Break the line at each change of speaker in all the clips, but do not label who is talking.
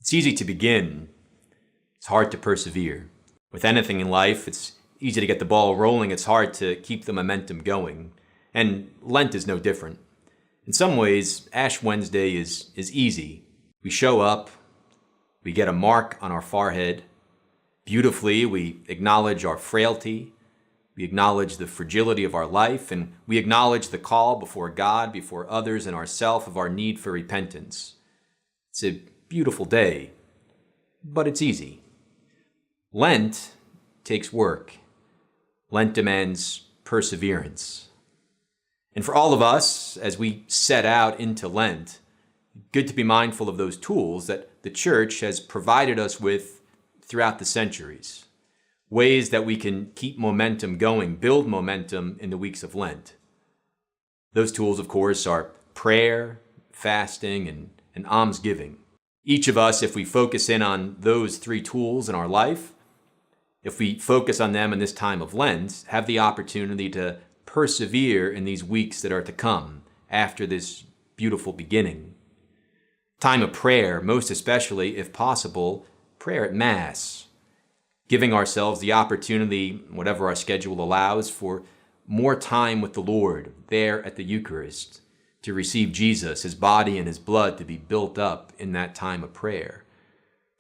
It's easy to begin. It's hard to persevere. With anything in life, it's easy to get the ball rolling. It's hard to keep the momentum going. And Lent is no different. In some ways, Ash Wednesday is easy. We show up, we get a mark on our forehead. Beautifully, we acknowledge our frailty, we acknowledge the fragility of our life, and we acknowledge the call before God, before others, and ourselves of our need for repentance. It's a beautiful day, but it's easy. Lent takes work. Lent demands perseverance. And for all of us, as we set out into Lent, good to be mindful of those tools that the church has provided us with throughout the centuries. Ways that we can keep momentum going, build momentum in the weeks of Lent. Those tools, of course, are prayer, fasting, and almsgiving. Each of us, if we focus in on those three tools in our life, if we focus on them in this time of Lent, have the opportunity to persevere in these weeks that are to come after this beautiful beginning. Time of prayer, most especially, if possible, prayer at Mass. Giving ourselves the opportunity, whatever our schedule allows, for more time with the Lord there at the Eucharist, to receive Jesus, his body and his blood, to be built up in that time of prayer.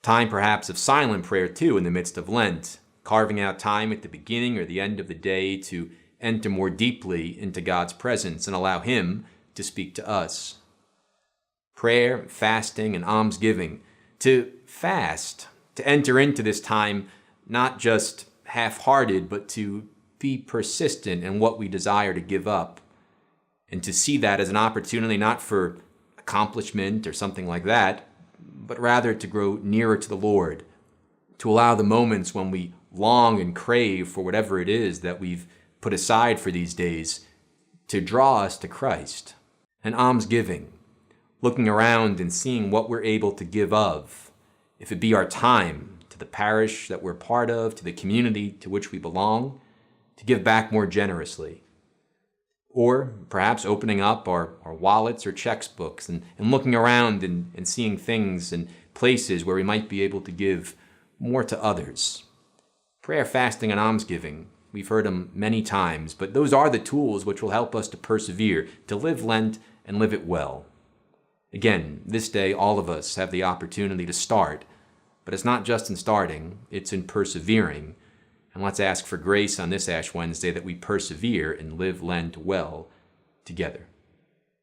Time perhaps of silent prayer too in the midst of Lent, carving out time at the beginning or the end of the day to enter more deeply into God's presence and allow him to speak to us. Prayer, fasting, and almsgiving. To fast, to enter into this time not just half-hearted, but to be persistent in what we desire to give up. And to see that as an opportunity not for accomplishment or something like that, but rather to grow nearer to the Lord, to allow the moments when we long and crave for whatever it is that we've put aside for these days to draw us to Christ. And almsgiving, looking around and seeing what we're able to give of, if it be our time to the parish that we're part of, to the community to which we belong, to give back more generously. Or perhaps opening up our wallets or textbooks and looking around and seeing things and places where we might be able to give more to others. Prayer, fasting, and almsgiving, we've heard them many times, but those are the tools which will help us to persevere, to live Lent and live it well. Again, this day all of us have the opportunity to start, but it's not just in starting, it's in persevering. And let's ask for grace on this Ash Wednesday that we persevere and live Lent well together.